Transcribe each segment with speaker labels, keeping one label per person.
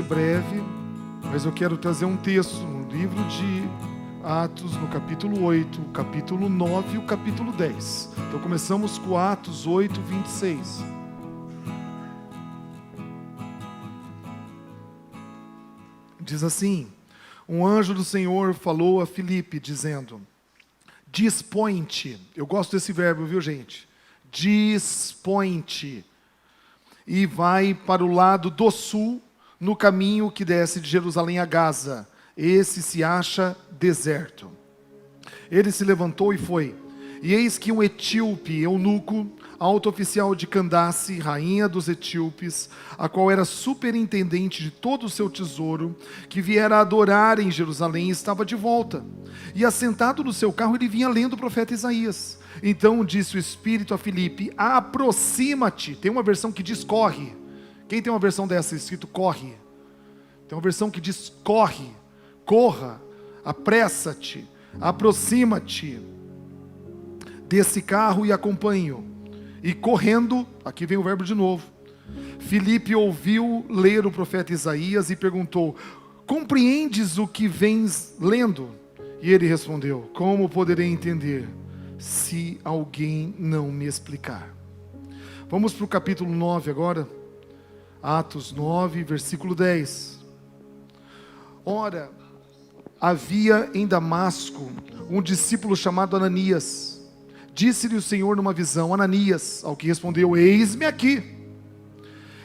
Speaker 1: breve, mas eu quero trazer um texto no livro de Atos, no capítulo 8, o capítulo 9 e o capítulo 10. Então começamos com Atos 8, 26. Diz assim: um anjo do Senhor falou a Filipe, dizendo: dispõe-te. Eu gosto desse verbo, viu, gente? Dispõe-te. E vai para o lado do sul, no caminho que desce de Jerusalém a Gaza. Esse se acha deserto. Ele se levantou e foi. E eis que um etíope, eunuco, alto oficial de Candace, rainha dos etíopes, a qual era superintendente de todo o seu tesouro, que viera adorar em Jerusalém, estava de volta. E assentado no seu carro, ele vinha lendo o profeta Isaías. Então disse o Espírito a Filipe: aproxima-te. Tem uma versão que diz corre. Quem tem uma versão dessa escrito corre? Tem uma versão que diz corre, corra, apressa-te, aproxima-te desse carro e acompanhe-o. E correndo, aqui vem o verbo de novo, Filipe ouviu ler o profeta Isaías e perguntou: compreendes o que vens lendo? E ele respondeu: como poderei entender se alguém não me explicar? Vamos para o capítulo 9 agora. Atos 9, versículo 10. Ora, havia em Damasco um discípulo chamado Ananias. Disse-lhe o Senhor numa visão: Ananias. Ao que respondeu: eis-me aqui.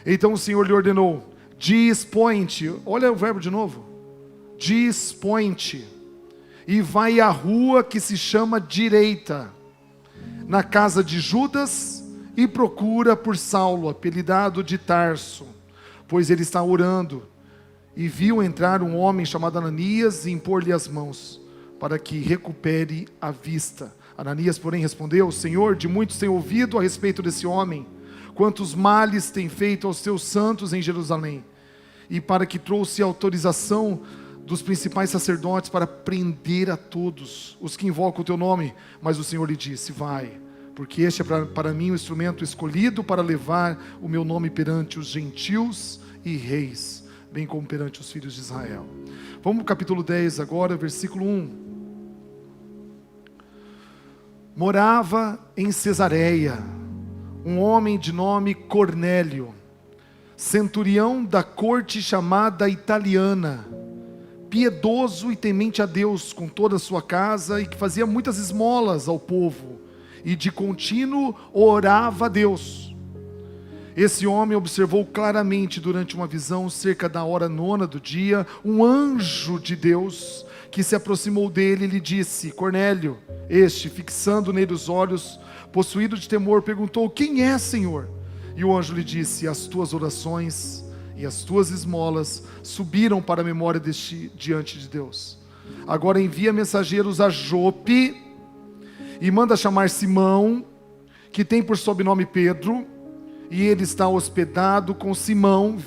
Speaker 1: Então o Senhor lhe ordenou: dispõe-te. Olha o verbo de novo. Dispõe-te. E vai à rua que se chama Direita, na casa de Judas, e procura por Saulo, apelidado de Tarso, pois ele está orando. E viu entrar um homem chamado Ananias e impor-lhe as mãos, para que recupere a vista. Ananias, porém, respondeu: Senhor, de muitos tenho ouvido a respeito desse homem, quantos males tem feito aos teus santos em Jerusalém, e para que trouxe autorização dos principais sacerdotes para prender a todos os que invocam o teu nome. Mas o Senhor lhe disse: vai, porque este é para mim o instrumento escolhido para levar o meu nome perante os gentios e reis, bem como perante os filhos de Israel. Vamos para o capítulo 10 agora, versículo 1. Morava em Cesareia um homem de nome Cornélio, centurião da corte chamada Italiana, piedoso e temente a Deus com toda a sua casa, e que fazia muitas esmolas ao povo, e de contínuo orava a Deus. Esse homem observou claramente durante uma visão, cerca da hora 9 do dia, um anjo de Deus que se aproximou dele e lhe disse: Cornélio. Este, fixando nele os olhos, possuído de temor, perguntou: quem é, Senhor? E o anjo lhe disse: as tuas orações e as tuas esmolas subiram para a memória diante de Deus. Agora envia mensageiros a Jope e manda chamar Simão, que tem por sobrenome Pedro, e ele está hospedado com Simão,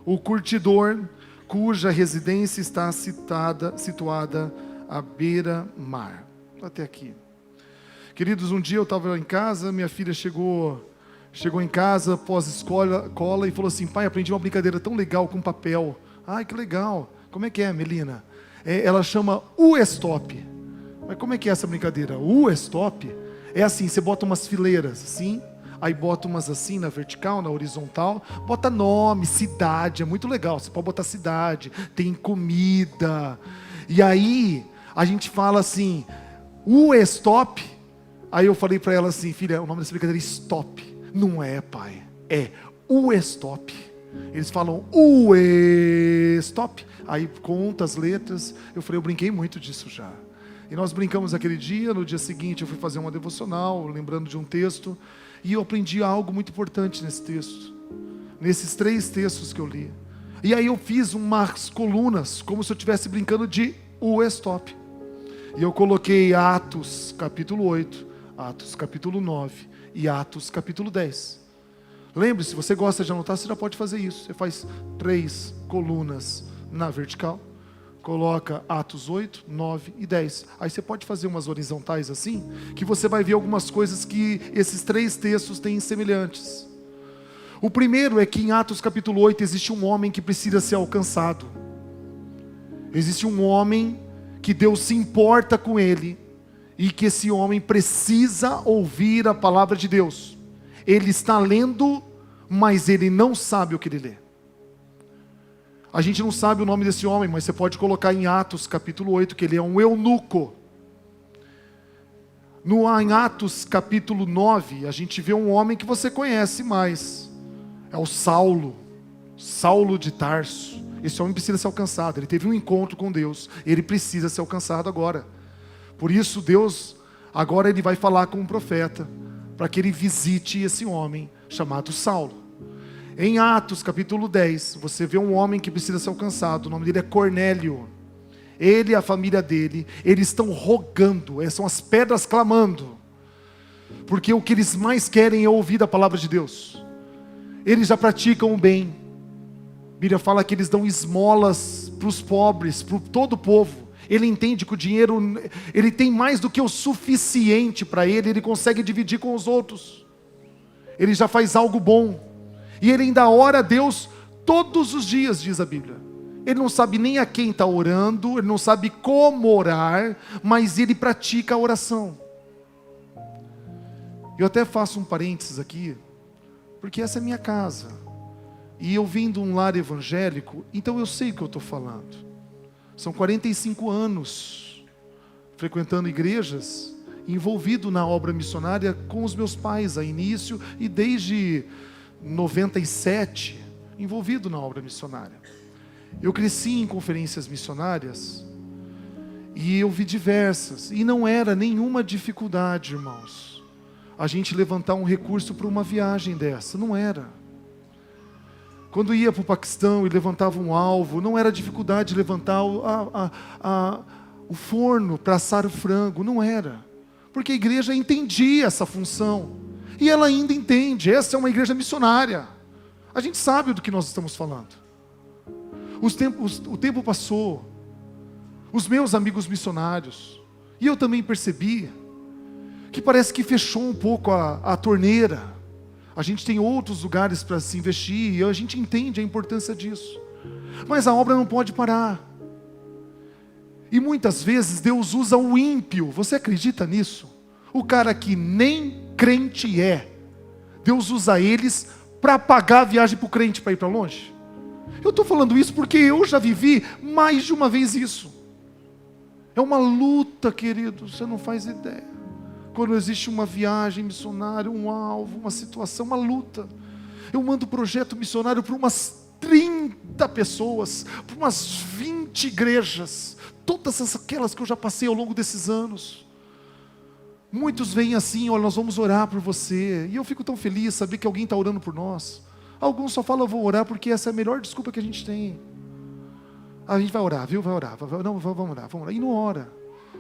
Speaker 1: o curtidor, cuja residência está situada à beira-mar. Até aqui. Queridos, um dia eu estava em casa, minha filha chegou em casa pós-escola e falou assim: pai, aprendi uma brincadeira tão legal com papel. Ai, que legal. Como é que é, Melina? Ela chama U-Stop. Mas como é que é essa brincadeira? U-Stop é assim: você bota umas fileiras assim, aí bota umas assim na vertical, na horizontal, bota nome, cidade, é muito legal. Você pode botar cidade, tem comida. E aí a gente fala assim: U-Stop. Aí eu falei para ela assim: filha, o nome dessa brincadeira é Stop. Não é, pai, é U-Stop. Eles falam U-Stop. Aí conta as letras. Eu falei: eu brinquei muito disso já. E nós brincamos aquele dia. No dia seguinte eu fui fazer uma devocional, lembrando de um texto, e eu aprendi algo muito importante nesse texto, nesses 3 textos que eu li. E aí eu fiz umas colunas, como se eu estivesse brincando de U-Stop. E eu coloquei Atos capítulo 8, Atos capítulo 9 e Atos capítulo 10. Lembre-se, se você gosta de anotar, você já pode fazer isso. Você faz 3 colunas na vertical, coloca Atos 8, 9 e 10. Aí você pode fazer umas horizontais assim, que você vai ver algumas coisas que esses 3 textos têm semelhantes. O primeiro é que em Atos capítulo 8 existe um homem que precisa ser alcançado. Existe um homem que Deus se importa com ele, e que esse homem precisa ouvir a palavra de Deus. Ele está lendo, mas ele não sabe o que ele lê. A gente não sabe o nome desse homem, mas você pode colocar em Atos capítulo 8 que ele é um eunuco. Em Atos capítulo 9, a gente vê um homem que você conhece mais. É o Saulo de Tarso. Esse homem precisa ser alcançado. Ele teve um encontro com Deus. Ele precisa ser alcançado agora. Por isso Deus, agora ele vai falar com um profeta, para que ele visite esse homem chamado Saulo. Em Atos capítulo 10, você vê um homem que precisa ser alcançado. O nome dele é Cornélio. Ele e a família dele, eles estão rogando, são as pedras clamando, porque o que eles mais querem é ouvir a palavra de Deus. Eles já praticam o bem. A Bíblia fala que eles dão esmolas para os pobres, para todo o povo. Ele entende que o dinheiro, ele tem mais do que o suficiente para ele, ele consegue dividir com os outros. Ele já faz algo bom. E ele ainda ora a Deus todos os dias, diz a Bíblia. Ele não sabe nem a quem está orando, ele não sabe como orar, mas ele pratica a oração. Eu até faço um parênteses aqui, porque essa é minha casa. E eu vim de um lar evangélico, então eu sei o que eu estou falando. São 45 anos frequentando igrejas, envolvido na obra missionária com os meus pais a início, e desde 97, envolvido na obra missionária. Eu cresci em conferências missionárias, e eu vi diversas, e não era nenhuma dificuldade, irmãos, a gente levantar um recurso para uma viagem dessa, não era. Quando ia para o Paquistão e levantava um alvo, não era dificuldade de levantar o forno para assar o frango, não era. Porque a igreja entendia essa função. E ela ainda entende, essa é uma igreja missionária. A gente sabe do que nós estamos falando. O tempo passou, os meus amigos missionários, e eu também percebi, que parece que fechou um pouco a torneira. A gente tem outros lugares para se investir, e a gente entende a importância disso. Mas a obra não pode parar. E muitas vezes Deus usa o ímpio, você acredita nisso? O cara que nem crente é, Deus usa eles para pagar a viagem para o crente para ir para longe. Eu estou falando isso porque eu já vivi mais de uma vez isso. É uma luta, querido, você não faz ideia. Quando existe uma viagem missionária, um alvo, uma situação, uma luta. Eu mando projeto missionário para umas 30 pessoas, para umas 20 igrejas. Todas aquelas que eu já passei ao longo desses anos. Muitos vêm assim, olha, nós vamos orar por você. E eu fico tão feliz saber que alguém está orando por nós. Alguns só falam, eu vou orar porque essa é a melhor desculpa que a gente tem. A gente vai orar, viu? Vai orar. Não, vamos orar. E não ora.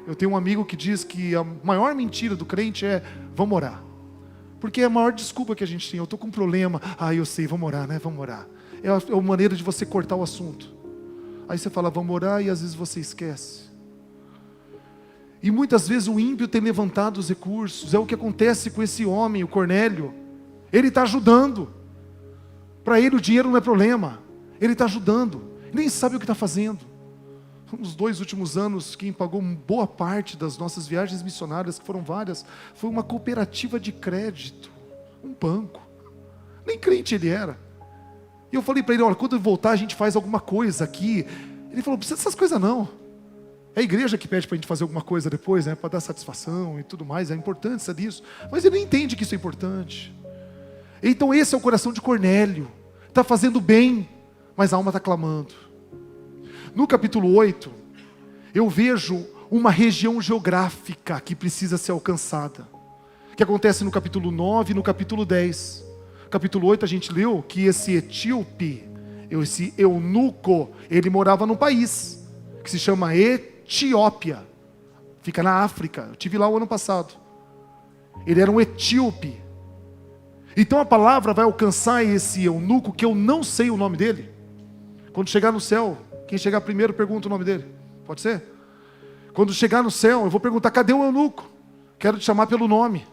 Speaker 1: Eu tenho um amigo que diz que a maior mentira do crente é, vamos orar. Porque é a maior desculpa que a gente tem. Eu estou com um problema. Eu sei, vamos orar, né? Vamos orar. É a maneira de você cortar o assunto. Aí você fala, vamos orar, e às vezes você esquece. E muitas vezes o ímpio tem levantado os recursos. É o que acontece com esse homem, o Cornélio. Ele está ajudando. Para ele o dinheiro não é problema. Ele está ajudando. Nem sabe o que está fazendo. Nos 2 últimos anos, quem pagou boa parte das nossas viagens missionárias, que foram várias, foi uma cooperativa de crédito, um banco. Nem crente ele era. E eu falei para ele, olha, quando eu voltar a gente faz alguma coisa aqui. Ele falou, não precisa dessas coisas não. É a igreja que pede para a gente fazer alguma coisa depois, né, para dar satisfação e tudo mais, a importância disso. Mas ele não entende que isso é importante. Então esse é o coração de Cornélio. Está fazendo bem, mas a alma está clamando. No capítulo 8, eu vejo uma região geográfica que precisa ser alcançada. Que acontece no capítulo 9 e no capítulo 10. No capítulo 8 a gente leu que esse etíope, esse eunuco, ele morava num país que se chama Etiópia. Fica na África. Eu estive lá o ano passado. Ele era um etíope. Então a palavra vai alcançar esse eunuco, que eu não sei o nome dele. Quando chegar no céu, quem chegar primeiro pergunta o nome dele. Pode ser? Quando chegar no céu, eu vou perguntar, cadê o eunuco? Quero te chamar pelo nome.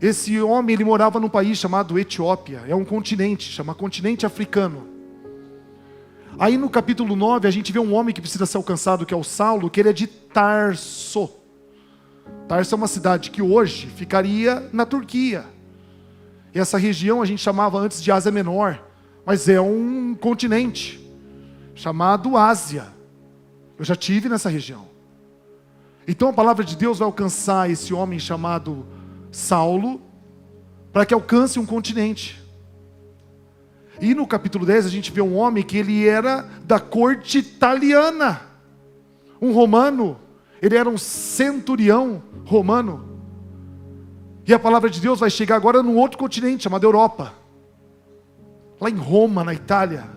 Speaker 1: Esse homem, ele morava num país chamado Etiópia, é um continente, chama continente africano. Aí no capítulo 9, a gente vê um homem que precisa ser alcançado, que é o Saulo, que ele é de Tarso. Tarso é uma cidade que hoje ficaria na Turquia. E essa região a gente chamava antes de Ásia Menor, mas é um continente chamado Ásia. Eu já tive nessa região. Então a palavra de Deus vai alcançar esse homem chamado Saulo, para que alcance um continente. E no capítulo 10 a gente vê um homem que ele era da corte italiana, um romano, ele era um centurião romano. E a palavra de Deus vai chegar agora num outro continente, chamado Europa, lá em Roma, na Itália.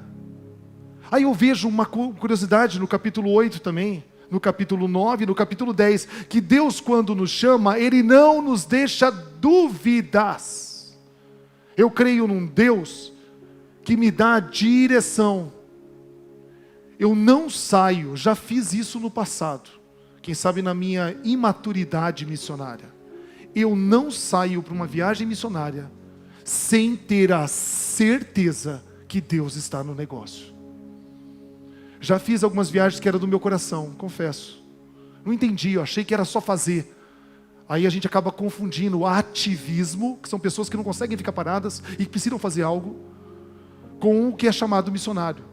Speaker 1: Aí eu vejo uma curiosidade no capítulo 8 também, no capítulo 9, no capítulo 10, que Deus, quando nos chama, Ele não nos deixa dúvidas. Eu creio num Deus que me dá direção. Eu não saio, já fiz isso no passado, quem sabe na minha imaturidade missionária. Eu não saio para uma viagem missionária sem ter a certeza que Deus está no negócio. Já fiz algumas viagens que eram do meu coração, confesso. Não entendi, eu achei que era só fazer. Aí a gente acaba confundindo o ativismo, que são pessoas que não conseguem ficar paradas e que precisam fazer algo, com o que é chamado missionário.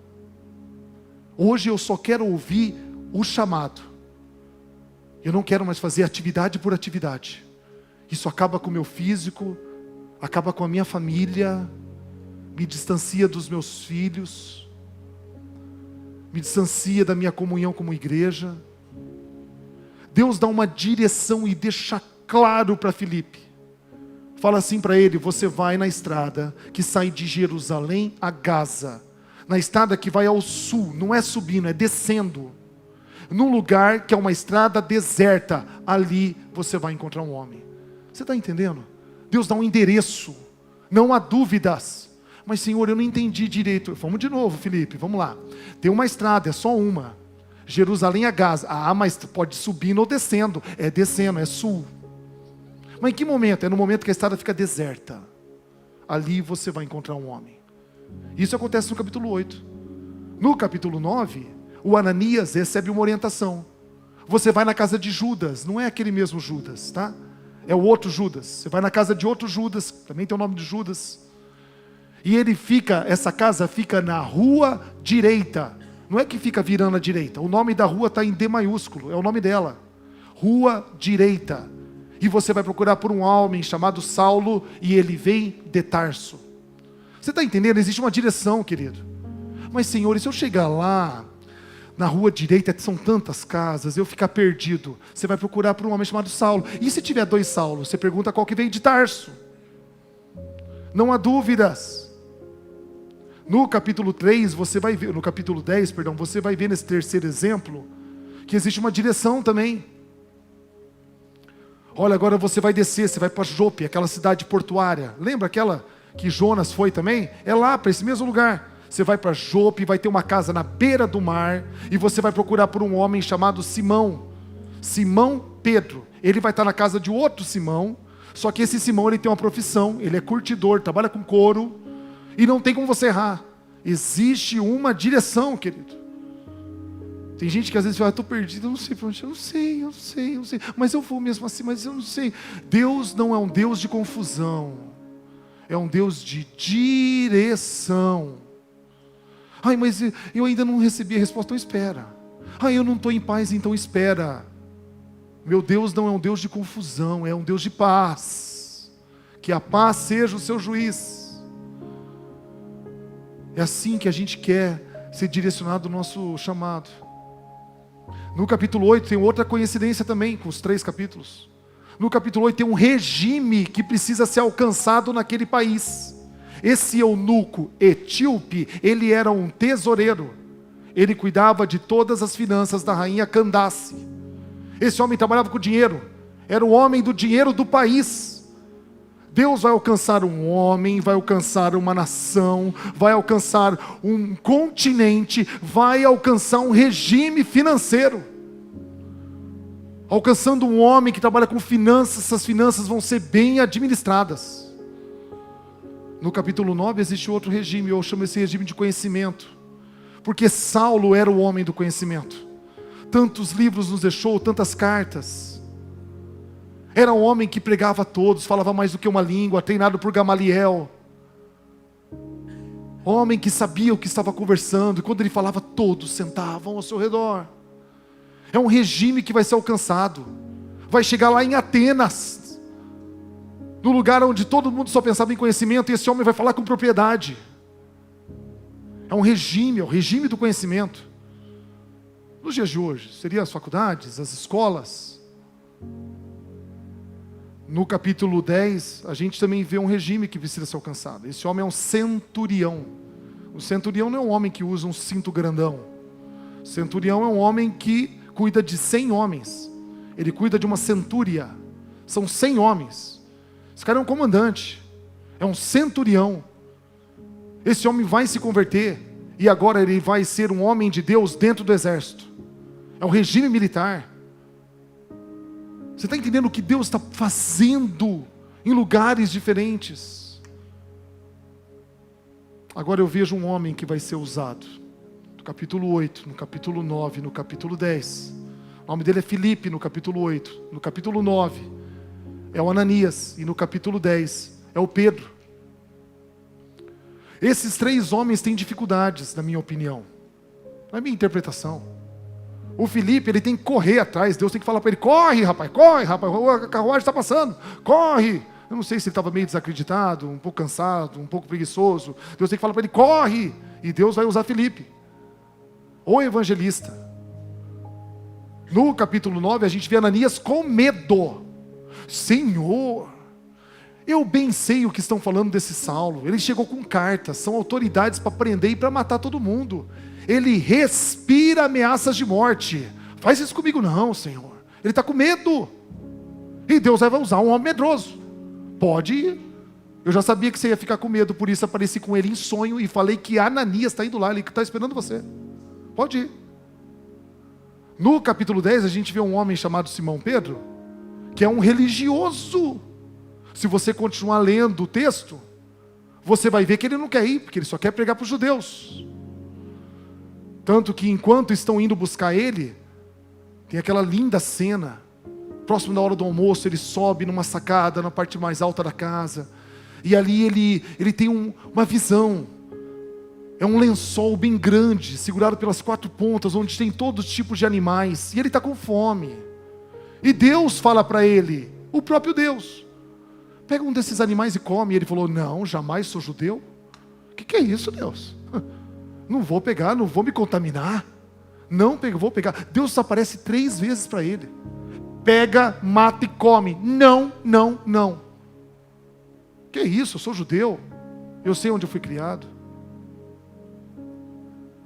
Speaker 1: Hoje eu só quero ouvir o chamado. Eu não quero mais fazer atividade por atividade. Isso acaba com o meu físico, acaba com a minha família, me distancia dos meus filhos, me distancia da minha comunhão como igreja. Deus dá uma direção e deixa claro para Filipe. Fala assim para ele: você vai na estrada que sai de Jerusalém a Gaza, na estrada que vai ao sul, não é subindo, é descendo, num lugar que é uma estrada deserta, ali você vai encontrar um homem. Você está entendendo? Deus dá um endereço, não há dúvidas. Mas Senhor, eu não entendi direito. Vamos de novo, Filipe, vamos lá. Tem uma estrada, é só uma, Jerusalém a Gaza. Ah, mas pode subir ou descendo. É descendo, é sul. Mas em que momento? É no momento que a estrada fica deserta. Ali você vai encontrar um homem. Isso acontece no capítulo 8. No capítulo 9, o Ananias recebe uma orientação. Você vai na casa de Judas, não é aquele mesmo Judas, tá? É o outro Judas. Você vai na casa de outro Judas, também tem o nome de Judas. E ele fica, essa casa fica na rua direita. Não é que fica virando à direita. O nome da rua está em D maiúsculo, é o nome dela. Rua direita. E você vai procurar por um homem chamado Saulo, e ele vem de Tarso. Você está entendendo? Existe uma direção, querido. Mas Senhor, e se eu chegar lá, na rua direita, são tantas casas, eu ficar perdido? Você vai procurar por um homem chamado Saulo. E se tiver dois Saulos? Você pergunta qual que veio de Tarso. Não há dúvidas. No capítulo 3, você vai ver, no capítulo 10, perdão, você vai ver nesse terceiro exemplo, que existe uma direção também. Olha, agora você vai descer, você vai para Jope, aquela cidade portuária. Lembra aquela que Jonas foi também? É lá, para esse mesmo lugar. Você vai para Jope, vai ter uma casa na beira do mar, e você vai procurar por um homem chamado Simão. Simão Pedro. Ele vai estar na casa de outro Simão, só que esse Simão, ele tem uma profissão, ele é curtidor, trabalha com couro, e não tem como você errar. Existe uma direção, querido. Tem gente que às vezes fala: estou perdido, eu não sei para onde, eu não sei, mas eu vou mesmo assim, mas eu não sei. Deus não é um Deus de confusão, é um Deus de direção. Ai, mas eu ainda não recebi a resposta. Então espera. Ai, eu não estou em paz, então espera. Meu Deus não é um Deus de confusão, é um Deus de paz. Que a paz seja o seu juiz. É assim que a gente quer ser direcionado no nosso chamado. No capítulo 8 tem outra coincidência também, com os 3 capítulos. No capítulo 8 tem um regime que precisa ser alcançado naquele país. Esse eunuco etíope, ele era um tesoureiro. Ele cuidava de todas as finanças da rainha Candace. Esse homem trabalhava com dinheiro. Era o homem do dinheiro do país. Deus vai alcançar um homem, vai alcançar uma nação, vai alcançar um continente, vai alcançar um regime financeiro. alcançando um homem que trabalha com finanças, essas finanças vão ser bem administradas. No capítulo 9 existe outro regime, eu chamo esse regime de conhecimento, porque Saulo era o homem do conhecimento. Tantos livros nos deixou, tantas cartas. Era um homem que pregava a todos, falava mais do que uma língua, treinado por Gamaliel. Homem que sabia o que estava conversando, e quando ele falava, todos sentavam ao seu redor. É um regime que vai ser alcançado. Vai chegar lá em Atenas, no lugar onde todo mundo só pensava em conhecimento, e esse homem vai falar com propriedade. É um regime, é o regime do conhecimento. Nos dias de hoje, seriam as faculdades, as escolas. No capítulo 10, a gente também vê um regime que precisa ser alcançado. Esse homem é um centurião. O centurião não é um homem que usa um cinto grandão. O centurião é um homem que cuida de 100 homens. Ele cuida de uma centúria. São 100 homens. Esse cara é um comandante. É um centurião. Esse homem vai se converter. E agora ele vai ser um homem de Deus dentro do exército. É um regime militar. Você está entendendo o que Deus está fazendo em lugares diferentes? Agora eu vejo um homem que vai ser usado. No capítulo 8, no capítulo 9, no capítulo 10. O nome dele é Filipe, no capítulo 8. No capítulo 9 é o Ananias. E no capítulo 10 é o Pedro. Esses 3 homens têm dificuldades, na minha opinião. Na minha interpretação. O Filipe, ele tem que correr atrás. Deus tem que falar para ele, corre rapaz, a carruagem está passando, corre. Eu não sei se ele estava meio desacreditado, um pouco cansado, um pouco preguiçoso. Deus tem que falar para ele, corre. E Deus vai usar Filipe, o evangelista. No capítulo 9, a gente vê Ananias com medo. Senhor, eu bem sei o que estão falando desse Saulo. Ele chegou com cartas, são autoridades para prender e para matar todo mundo. Ele respira ameaças de morte. Faz isso comigo não, Senhor. Ele está com medo. E Deus vai usar um homem medroso. Pode ir. Eu já sabia que você ia ficar com medo, por isso apareci com ele em sonho e falei que Ananias está indo lá, ele está esperando você. Pode ir. No capítulo 10 a gente vê um homem chamado Simão Pedro, que é um religioso. Se você continuar lendo o texto, você vai ver que ele não quer ir, porque ele só quer pregar para os judeus. Tanto que enquanto estão indo buscar ele, tem aquela linda cena. Próximo da hora do almoço, ele sobe numa sacada, na parte mais alta da casa. E ali ele tem uma visão. É um lençol bem grande, segurado pelas 4 pontas, onde tem todos os tipos de animais. E ele está com fome. E Deus fala para ele, o próprio Deus, pega um desses animais e come. E ele falou, não, jamais sou judeu. O que é isso, Deus? Não vou pegar, não vou me contaminar. Não vou pegar. Deus aparece 3 vezes para ele. Pega, mata e come. Não, não, não. Que isso? Eu sou judeu. Eu sei onde eu fui criado.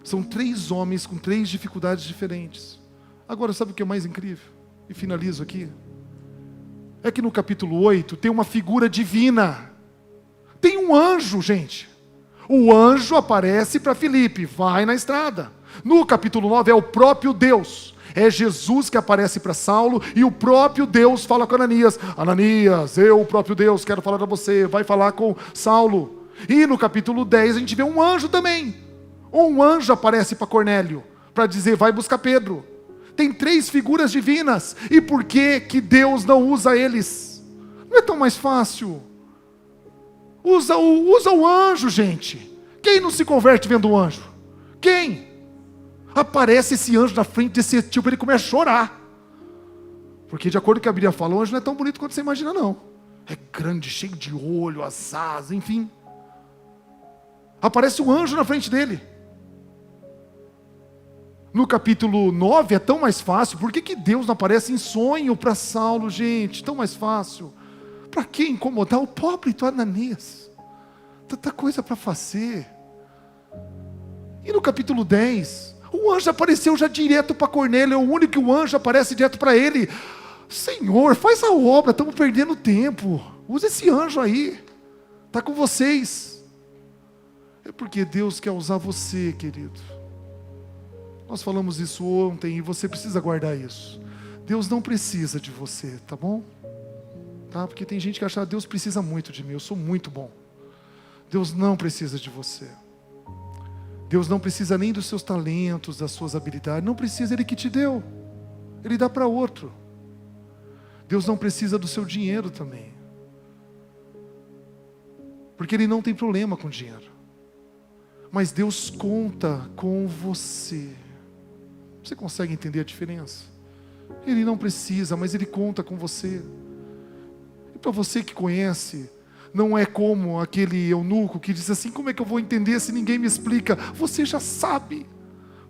Speaker 1: São 3 homens com 3 dificuldades diferentes. Agora, sabe o que é mais incrível? E finalizo aqui. É que no capítulo 8 tem uma figura divina. Tem um anjo, gente. O anjo aparece para Filipe, vai na estrada. No capítulo 9 é o próprio Deus. É Jesus que aparece para Saulo e o próprio Deus fala com Ananias. Ananias, eu, o próprio Deus, quero falar para você. Vai falar com Saulo. E no capítulo 10 a gente vê um anjo também. Um anjo aparece para Cornélio, para dizer, vai buscar Pedro. Tem 3 figuras divinas. E por que Deus não usa eles? Não é tão mais fácil? Usa o anjo, gente. Quem não se converte vendo o anjo? Quem? Aparece esse anjo na frente desse etíope, ele começa a chorar. Porque de acordo com o que a Bíblia fala, o anjo não é tão bonito quanto você imagina não. É grande, cheio de olho, as asas, enfim. Aparece um anjo na frente dele. No capítulo 9 é tão mais fácil. Por que Deus não aparece em sonho para Saulo, gente? Tão mais fácil. Para que incomodar o pobre do Ananias? Tanta coisa para fazer. E no capítulo 10, o anjo apareceu já direto para Cornélio. É o único que o anjo aparece direto para ele. Senhor, faz a obra, estamos perdendo tempo. Usa esse anjo aí. Está com vocês. É porque Deus quer usar você, querido. Nós falamos isso ontem e você precisa guardar isso. Deus não precisa de você, tá bom? Tá? Porque tem gente que acha, Deus precisa muito de mim, eu sou muito bom. Deus não precisa de você. Deus não precisa nem dos seus talentos, das suas habilidades, não precisa, Ele que te deu. Ele dá para outro. Deus não precisa do seu dinheiro também. Porque Ele não tem problema com dinheiro. Mas Deus conta com você. Você consegue entender a diferença? Ele não precisa, mas Ele conta com você. E para você que conhece, não é como aquele eunuco que diz assim, como é que eu vou entender se ninguém me explica? Você já sabe.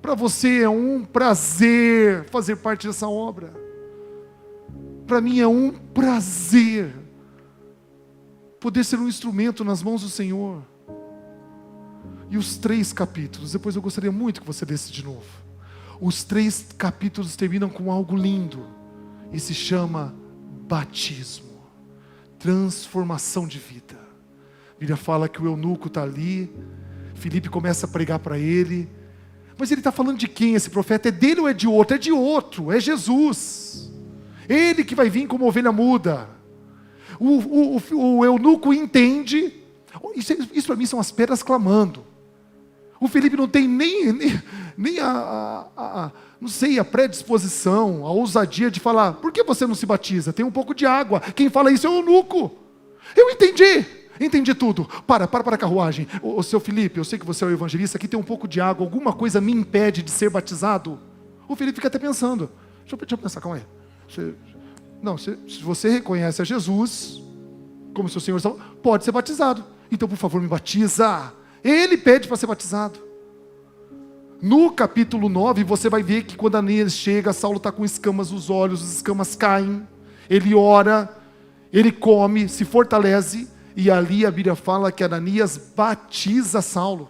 Speaker 1: Para você é um prazer fazer parte dessa obra. Para mim é um prazer poder ser um instrumento nas mãos do Senhor. E os 3 capítulos, depois eu gostaria muito que você lesse de novo. Os 3 capítulos terminam com algo lindo, e se chama batismo, transformação de vida. A Bíblia fala que o eunuco está ali, Filipe começa a pregar para ele, mas ele está falando de quem esse profeta? É dele ou é de outro? É de outro, é Jesus. Ele que vai vir como ovelha muda. O eunuco entende, isso para mim são as pedras clamando. O Filipe não tem nem não sei, a predisposição, a ousadia de falar, por que você não se batiza? Tem um pouco de água. Quem fala isso é o eunuco. Eu entendi tudo. Para a carruagem. O seu Filipe, eu sei que você é o evangelista, aqui tem um pouco de água, alguma coisa me impede de ser batizado? O Filipe fica até pensando, deixa eu pensar, calma aí. Se você reconhece a Jesus como seu Senhor, pode ser batizado. Então, por favor, me batiza. Ele pede para ser batizado. No capítulo 9, você vai ver que quando Ananias chega, Saulo está com escamas nos olhos, as escamas caem, ele ora, ele come, se fortalece, e ali a Bíblia fala que Ananias batiza Saulo.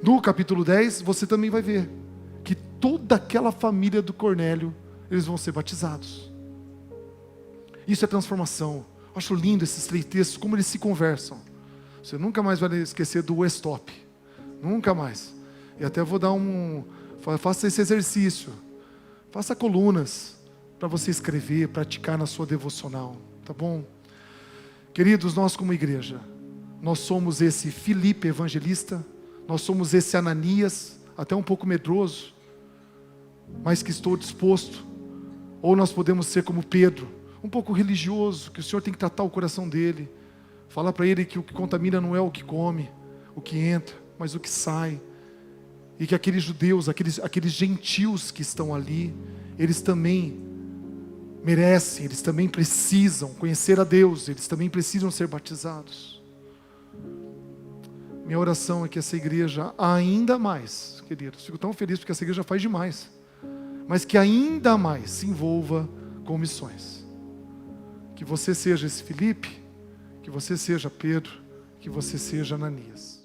Speaker 1: No capítulo 10, você também vai ver que toda aquela família do Cornélio, eles vão ser batizados. Isso é transformação. Eu acho lindo esses 3 textos, como eles se conversam. Você nunca mais vai esquecer do stop. Nunca mais. E até vou dar faça esse exercício. Faça colunas para você escrever, praticar na sua devocional. Tá bom? Queridos, nós como igreja, nós somos esse Filipe evangelista, nós somos esse Ananias, até um pouco medroso, mas que estou disposto. Ou nós podemos ser como Pedro, um pouco religioso, que o Senhor tem que tratar o coração dele. Falar para ele que o que contamina não é o que come, o que entra, mas o que sai. E que aqueles judeus, aqueles gentios que estão ali, eles também merecem, eles também precisam conhecer a Deus, eles também precisam ser batizados. Minha oração é que essa igreja ainda mais, queridos, fico tão feliz porque essa igreja faz demais, mas que ainda mais se envolva com missões. Que você seja esse Filipe, que você seja Pedro, que você seja Ananias.